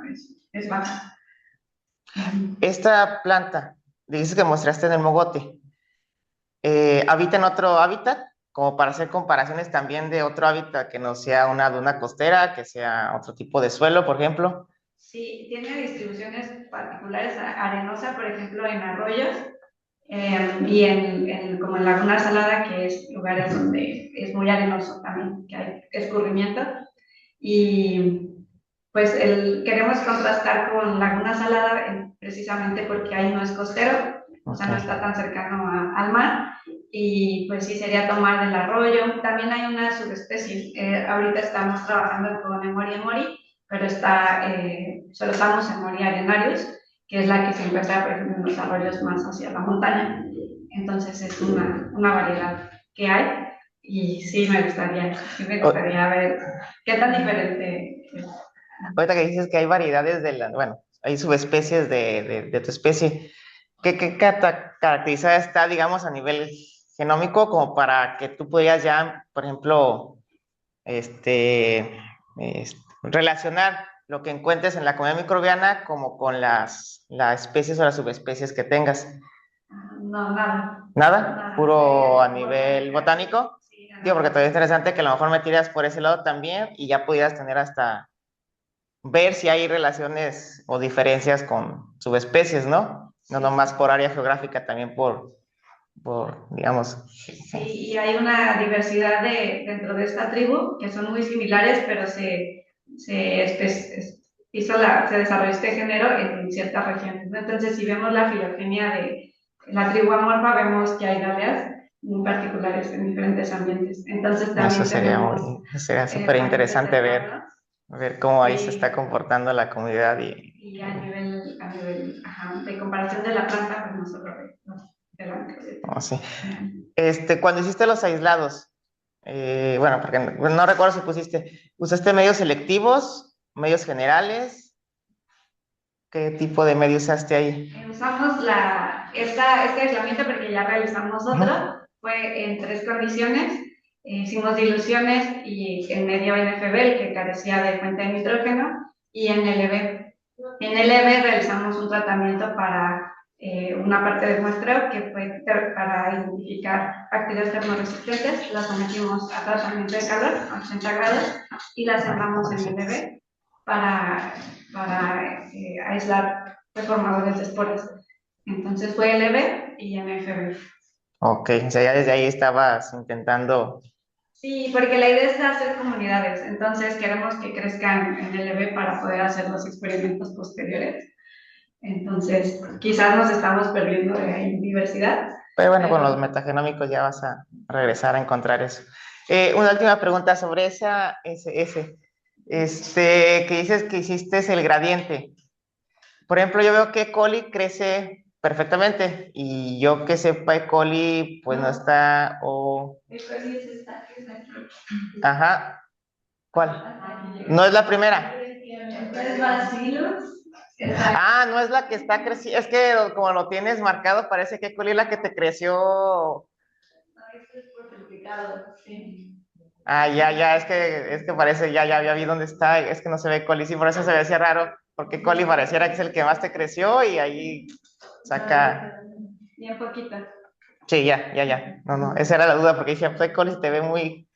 es baja. Esta planta, dices que mostraste en el mogote, ¿habita en otro hábitat? Como para hacer comparaciones también de otro hábitat que no sea una duna costera, que sea otro tipo de suelo, por ejemplo. Sí, tiene distribuciones particulares, arenosa, por ejemplo, en arroyos, y como en Laguna Salada, que es lugares donde es muy arenoso también, que hay escurrimiento. Y pues queremos contrastar con Laguna Salada precisamente porque ahí no es costero, o sea, no está tan cercano al mar, y pues sí sería tomar del arroyo. También hay una subespecie, ahorita estamos trabajando con Emori emori, pero solo estamos en Emori arenarius, que es la que se encuentra, por ejemplo, en los arroyos más hacia la montaña. Entonces es una variedad que hay, y sí me gustaría ver qué tan diferente es. Ahorita que dices que hay variedades bueno, hay subespecies de tu especie, ¿qué caracterizada está, digamos, a nivel genómico como para que tú pudieras ya, por ejemplo, relacionar lo que encuentres en la comunidad microbiana como con las especies o las subespecies que tengas? No, nada. ¿Nada? Nada. ¿Puro a nivel botánico? Sí, Digo, porque todavía es interesante que a lo mejor me tiras por ese lado también y ya pudieras tener hasta ver si hay relaciones o diferencias con subespecies, ¿no? No nomás por área geográfica, también digamos. Sí, y hay una diversidad dentro de esta tribu que son muy similares, pero se desarrolló este género en ciertas regiones, ¿no? Entonces, si vemos la filogenia de la tribu amorfa, vemos que hay dalias muy particulares en diferentes ambientes. Entonces, también Sería súper interesante ver cómo ahí se Sí. está comportando la comunidad Y a nivel de comparación de la planta, pues no solo de la microbiota. Oh, sí. Cuando hiciste los aislados, bueno, porque no recuerdo si ¿usaste medios selectivos, medios generales? ¿Qué tipo de medio usaste ahí? Usamos este aislamiento porque ya realizamos otro, fue en 3 condiciones. Hicimos diluciones y en medio NFB, el que carecía de fuente de nitrógeno, y en LB. En LB realizamos un tratamiento para una parte del muestreo que fue para identificar bacterias termoresistentes. Las sometimos a tratamiento de calor a 80 grados y las cerramos en LB para aislar reformadores de esporas. Entonces fue LB y MFB. Ok, o sea, ya desde ahí estabas intentando. Sí, porque la idea es hacer comunidades, entonces queremos que crezcan en LB para poder hacer los experimentos posteriores. Entonces, quizás nos estamos perdiendo de diversidad. Pero bueno, con los metagenómicos ya vas a regresar a encontrar eso. Una última pregunta sobre ese. Que dices que hiciste el gradiente. Por ejemplo, yo veo que E. coli crece perfectamente y yo que sepa E. coli pues no está E. coli es esta que está aquí. Ajá. ¿Cuál? No es la primera. Es Bacillus. No es la que está creciendo. Es que como lo tienes marcado, parece que E. coli es la que te creció. No, esto es por duplicado, sí. Ya, es que parece, ya vi dónde está, es que no se ve E. coli, sí, por eso se decía raro, porque E. coli pareciera que es el que más te creció y ahí saca. Bien poquito. Sí, ya. No, esa era la duda, porque dije, pues E. coli te ve muy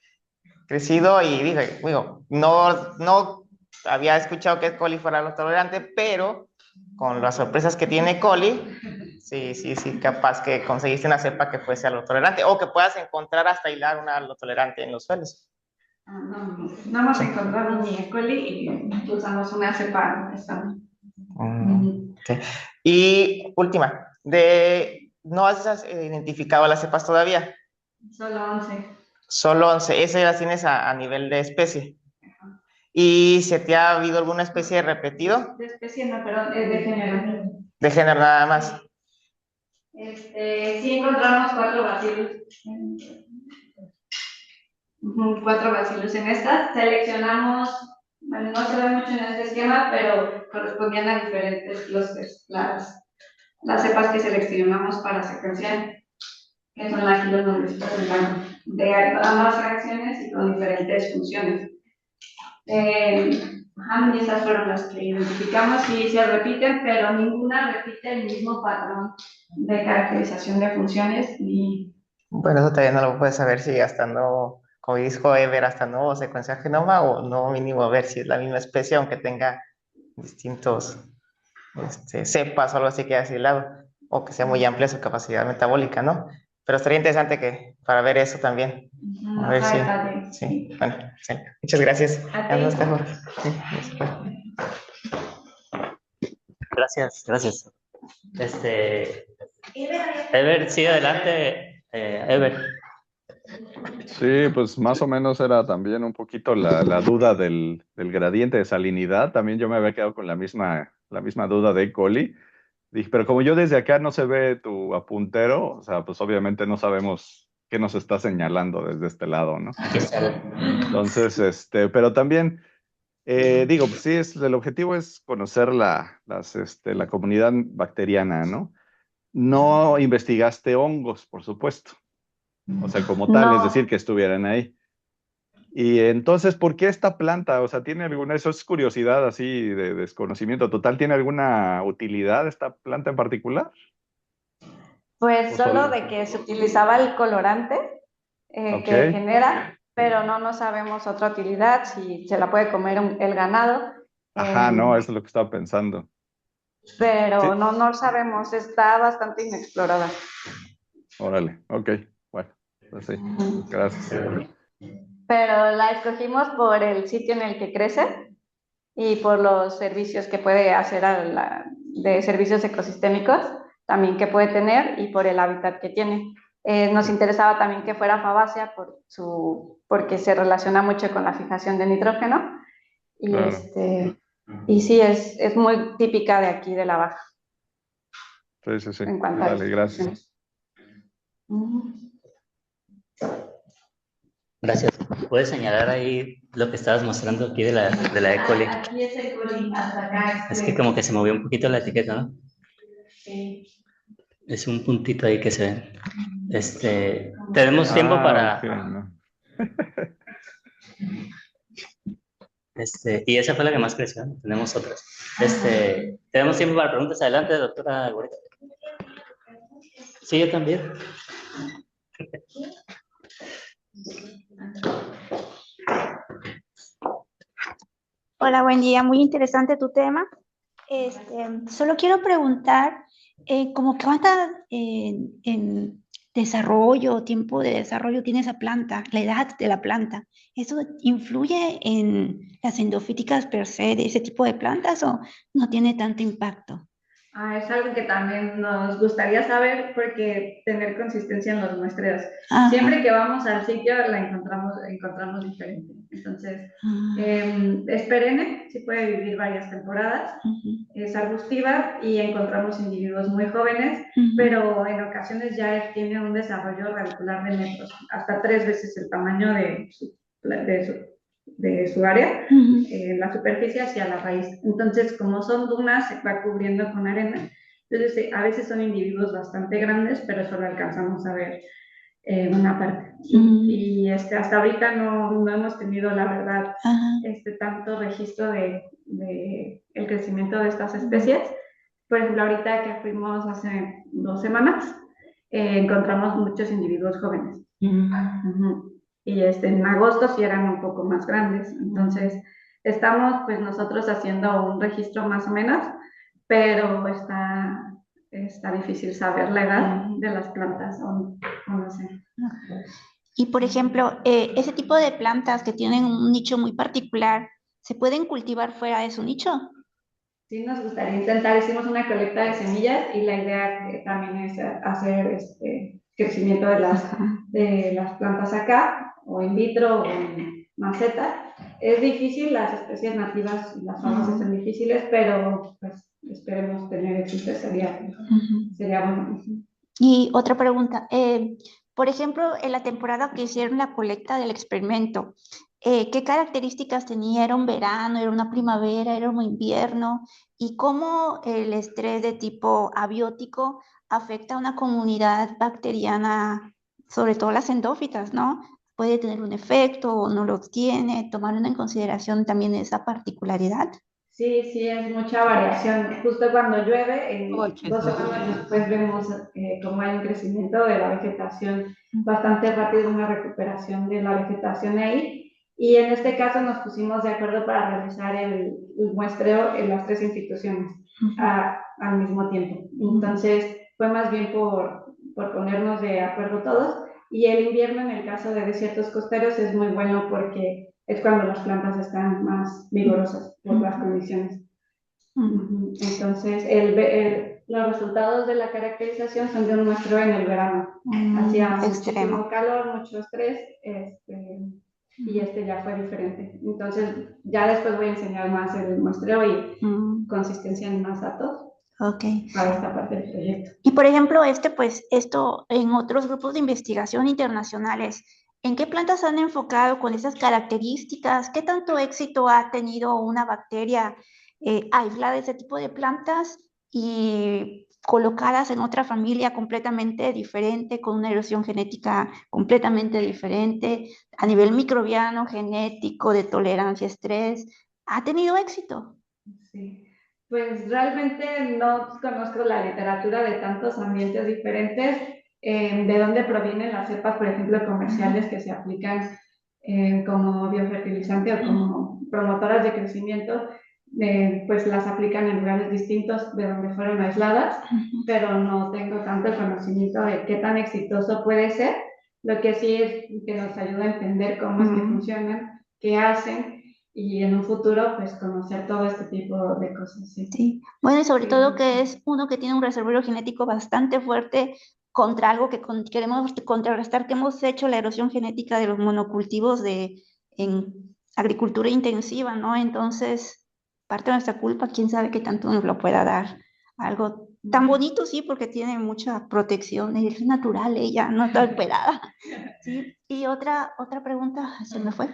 crecido y dije, digo, no había escuchado que E. coli fuera lo tolerante, pero con las sorpresas que tiene E. coli, sí, capaz que conseguiste una cepa que fuese alotolerante o que puedas encontrar hasta hilar una alotolerante en los suelos. No hemos encontrado ni E. coli y usamos una cepa estándar. Okay. Y última, ¿no has identificado las cepas todavía? Solo 11. Solo 11, esas ya las tienes a nivel de especie. ¿Y se te ha habido alguna especie de repetido? De especie no, perdón, es de género. De género nada más. Sí encontramos 4 bacilos. 4 bacilos en estas. Seleccionamos, bueno, no se ve mucho en este esquema, pero correspondían a diferentes clusters. Las cepas que seleccionamos para secuenciar, que son aquí los nombrecitos en blanco. de ambas reacciones y con diferentes funciones. Y esas fueron las que identificamos y se repiten, pero ninguna repite el mismo patrón de caracterización de funciones ni... Bueno, eso todavía no lo puedes saber si hasta no, como dijo Ever, hasta no secuenciar genoma o no mínimo ver si es la misma especie, aunque tenga distintos cepas o algo así que haya aislado, o que sea muy amplia su capacidad metabólica, ¿no? Pero estaría interesante que, para ver eso también. A ver si. Sí, bueno, sí. Muchas gracias. Ya no está, Jorge. Sí, ya se fue. Gracias. Ever, sigue adelante, Ever. Sí, pues más o menos era también un poquito la duda del gradiente de salinidad. También yo me había quedado con la misma duda de E. coli. Dije, pero como yo desde acá no se ve tu apuntero, o sea, pues obviamente no sabemos qué nos está señalando desde este lado, ¿no? Aquí está. Entonces, pero también, digo, pues sí, el objetivo es conocer la comunidad bacteriana, ¿no? No investigaste hongos, por supuesto. O sea, como tal, es decir, que estuvieran ahí. Y entonces, ¿por qué esta planta? O sea, ¿tiene alguna, eso es curiosidad así de desconocimiento total, ¿tiene alguna utilidad esta planta en particular? Pues ¿O solo solo? de que se utilizaba el colorante Ok. que genera, pero no sabemos otra utilidad, si se la puede comer el ganado. Ajá, no, eso es lo que estaba pensando. Pero Sí, no sabemos, está bastante inexplorada. órale, ok, bueno, pues sí, gracias. Pero la escogimos por el sitio en el que crece y por los servicios que puede hacer de servicios ecosistémicos también que puede tener y por el hábitat que tiene. Nos interesaba también que fuera fabácea porque se relaciona mucho con la fijación de nitrógeno y, Claro. y sí, es muy típica de aquí de la Baja Sí. en cuanto a Vale, gracias. Gracias. ¿Puedes señalar ahí lo que estabas mostrando aquí de la E. coli? Aquí es el coli, hasta acá. Es que como que se movió un poquito la etiqueta, ¿no? Sí. Es un puntito ahí que se ve. Tenemos tiempo para... Ok, no. Y esa fue la que más creció, ¿no? Tenemos otras. Tenemos tiempo para preguntas. Adelante, doctora Gorita. Sí, yo también. Hola, buen día. Muy interesante tu tema. Solo quiero preguntar, como cuánta en desarrollo, tiempo de desarrollo tiene esa planta, la edad de la planta. ¿Eso influye en las endofíticas per se de ese tipo de plantas o no tiene tanto impacto? Es algo que también nos gustaría saber porque tener consistencia en los muestreos. Ajá. Siempre que vamos al sitio la encontramos diferente. Entonces, es perenne, sí puede vivir varias temporadas, es arbustiva y encontramos individuos muy jóvenes, pero en ocasiones ya tiene un desarrollo radicular de metros, hasta 3 veces el tamaño de su área, la superficie hacia la raíz. Entonces, como son dunas, se va cubriendo con arena. Entonces, a veces son individuos bastante grandes, pero solo alcanzamos a ver una parte. Y hasta ahorita no hemos tenido, la verdad, tanto registro de el crecimiento de estas especies. Por ejemplo, ahorita que fuimos hace 2 semanas, encontramos muchos individuos jóvenes. Y en agosto sí eran un poco más grandes. Entonces, estamos pues nosotros haciendo un registro más o menos, pero está difícil saber la edad de las plantas o no sé. Y por ejemplo, ese tipo de plantas que tienen un nicho muy particular, ¿se pueden cultivar fuera de su nicho? Sí, nos gustaría intentar. Hicimos una colecta de semillas y la idea también es hacer crecimiento de las plantas acá, o in vitro, o en maceta. Es difícil, las especies nativas y las famosas son difíciles, pero pues esperemos tener éxito, sería bueno. Y otra pregunta, por ejemplo, en la temporada que hicieron la colecta del experimento, ¿qué características tenía? ¿Era un verano, era una primavera, era un invierno? ¿Y cómo el estrés de tipo abiótico afecta a una comunidad bacteriana sobre todo las endófitas, ¿no? Puede tener un efecto o no lo tiene, tomando en consideración también esa particularidad. Sí, sí, es mucha variación. Justo cuando llueve, en 2 semanas después vemos cómo hay un crecimiento de la vegetación bastante rápido, una recuperación de la vegetación ahí. Y en este caso nos pusimos de acuerdo para realizar el muestreo en las 3 instituciones al mismo tiempo. Entonces fue más bien por ponernos de acuerdo todos. Y el invierno, en el caso de desiertos costeros, es muy bueno porque es cuando las plantas están más vigorosas por las condiciones. Entonces, los resultados de la caracterización son de un muestreo en el verano. Hacía muchísimo calor, mucho estrés, y ya fue diferente. Entonces, ya después voy a enseñar más el muestreo y consistencia en más datos. Para esta parte del proyecto. Y por ejemplo, pues esto en otros grupos de investigación internacionales, ¿en qué plantas han enfocado con esas características? ¿Qué tanto éxito ha tenido una bacteria aislada de ese tipo de plantas y colocadas en otra familia completamente diferente, con una erosión genética completamente diferente, a nivel microbiano, genético, de tolerancia a estrés? ¿Ha tenido éxito? Sí. Pues realmente no conozco la literatura de tantos ambientes diferentes, de dónde provienen las cepas, por ejemplo, comerciales que se aplican como biofertilizante o como promotoras de crecimiento, pues las aplican en lugares distintos de donde fueron aisladas, pero no tengo tanto el conocimiento de qué tan exitoso puede ser. Lo que sí es que nos ayuda a entender cómo es que funcionan, qué hacen, y en un futuro, pues, conocer todo este tipo de cosas, sí. Sí, bueno, y sobre todo que es uno que tiene un reservorio genético bastante fuerte contra algo que queremos contrarrestar, que hemos hecho la erosión genética de los monocultivos en agricultura intensiva, ¿no? Entonces, parte de nuestra culpa, quién sabe qué tanto nos lo pueda dar. Algo tan bonito, sí, porque tiene mucha protección, es natural ella, no está operada. Sí, y otra pregunta, se me fue.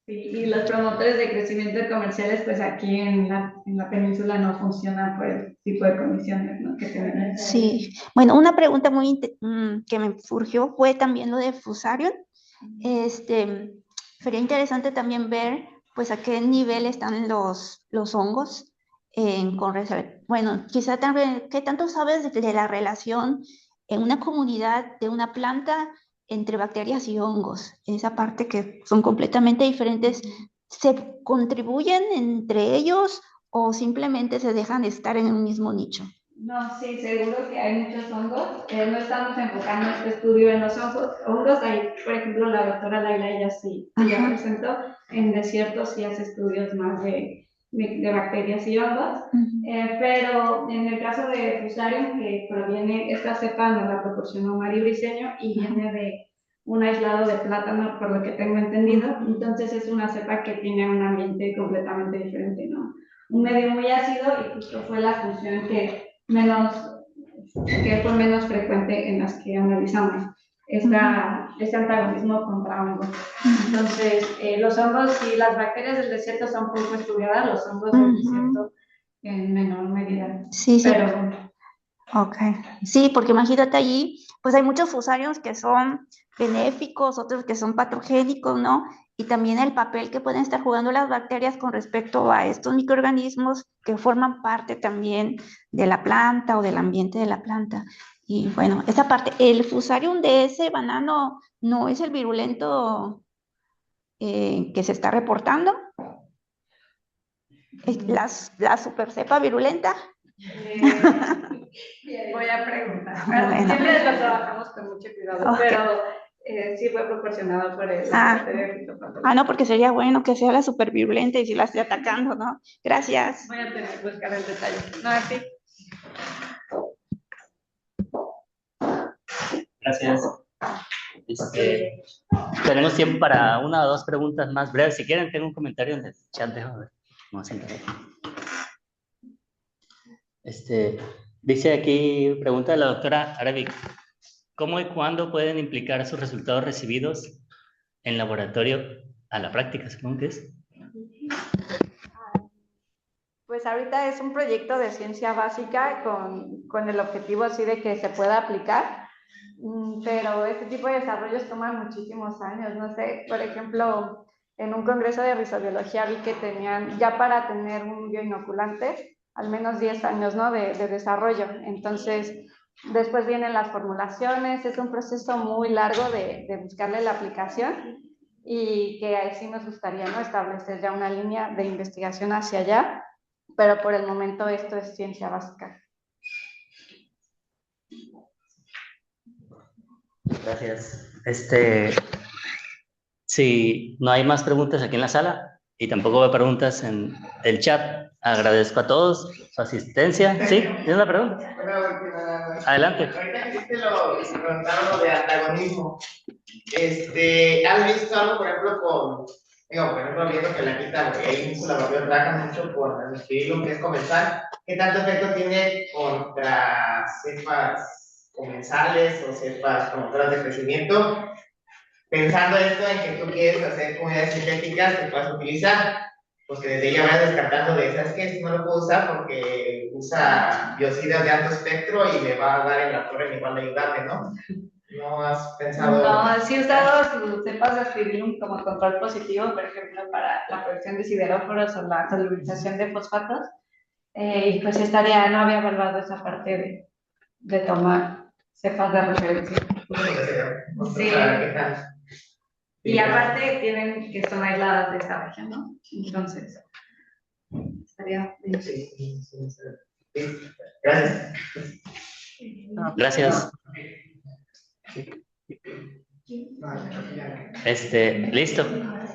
Sí, y los promotores de crecimiento comerciales, pues aquí en la península no funcionan por el tipo de condiciones, ¿no?, que tenemos. Sí, bueno, una pregunta que me surgió fue también lo de Fusarium. Sería interesante también ver, pues, a qué nivel están los hongos. Bueno, quizá también, ¿qué tanto sabes de la relación en una comunidad de una planta entre bacterias y hongos? En esa parte que son completamente diferentes, ¿se contribuyen entre ellos o simplemente se dejan estar en un mismo nicho? No, sí, seguro que hay muchos hongos. No estamos enfocando este estudio en los hongos. Hay, por ejemplo, la doctora Laila, ella sí, ella presentó en desiertos y hace estudios más de bacterias y hongos. Pero en el caso de Fusarium, que proviene, esta cepa nos la proporcionó Mario Briceño y viene de un aislado de plátano, por lo que tengo entendido. Entonces es una cepa que tiene un ambiente completamente diferente, ¿no? Un medio muy ácido, y justo fue la función que fue menos frecuente en las que analizamos este antagonismo contra hongos. Entonces, los hongos y las bacterias del desierto son poco estudiadas, los hongos del desierto en menor medida. Sí, sí. Pero, Ok. Sí, porque imagínate allí, pues hay muchos fusarios que son benéficos, otros que son patogénicos, ¿no? Y también el papel que pueden estar jugando las bacterias con respecto a estos microorganismos que forman parte también de la planta o del ambiente de la planta. Y bueno, esa parte, el fusarium de ese banano no es el virulento que se está reportando. La super cepa virulenta. Voy a preguntar. Bueno. Siempre lo trabajamos con mucho cuidado, pero sí fue proporcionado por el no, porque sería bueno que sea la super virulenta y si la esté atacando, ¿no? Gracias. Voy a tener que buscar el detalle. No, así. Gracias. Tenemos tiempo para una o dos preguntas más breves. Si quieren, tengo un comentario en el chat. Déjame ver. Vamos a entrar. Dice aquí, pregunta de la doctora Arabic, ¿cómo y cuándo pueden implicar sus resultados recibidos en laboratorio a la práctica? Supongo que es. Pues ahorita es un proyecto de ciencia básica con el objetivo así de que se pueda aplicar. pero este tipo de desarrollos toman muchísimos años. No sé, por ejemplo, en un congreso de rizobiología vi que tenían, ya para tener un bioinoculante, al menos 10 años, ¿no? de desarrollo. Entonces, después vienen las formulaciones, es un proceso muy largo de buscarle la aplicación y que ahí sí nos gustaría, ¿no? establecer ya una línea de investigación hacia allá, pero por el momento esto es ciencia básica. Gracias. Si no hay más preguntas aquí en la sala y tampoco veo preguntas en el chat, agradezco a todos su asistencia. ¿Sí? ¿Tienes una pregunta? Adelante. Ahorita que hiciste preguntaron lo de antagonismo. ¿Has visto algo, por ejemplo, por ejemplo, viendo que la quita, porque ahí mismo la propia trabaja mucho por escribir lo que es comensal? ¿Qué tanto efecto tiene contra cepas comensales o cepas promotoras de crecimiento? Pensando esto en que tú quieres hacer comunidades sintéticas que puedas utilizar, pues que desde ya vayas descartando de esas que no lo puedo usar porque usa biocidas de alto espectro y me va a dar en la torre en igual de ayudarme, ¿no? ¿No has pensado? No, sí he usado sus cepas de aspirillum como control positivo, por ejemplo, para la producción de sideróforos o la solubilización de fosfatos. Y pues estaría, no había evaluado esa parte de tomar cepas de referencia. Sí. Y aparte tienen que son aisladas de esta región, ¿no? Entonces, estaría bien. Sí. Gracias. Gracias. Listo.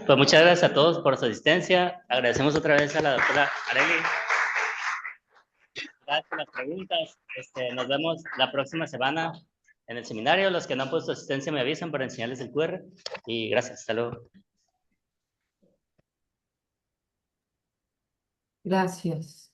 Pues muchas gracias a todos por su asistencia. Agradecemos otra vez a la doctora Areli. Gracias por las preguntas. Nos vemos la próxima semana en el seminario. Los que no han puesto asistencia me avisan para enseñarles el QR. Y gracias. Hasta luego. Gracias.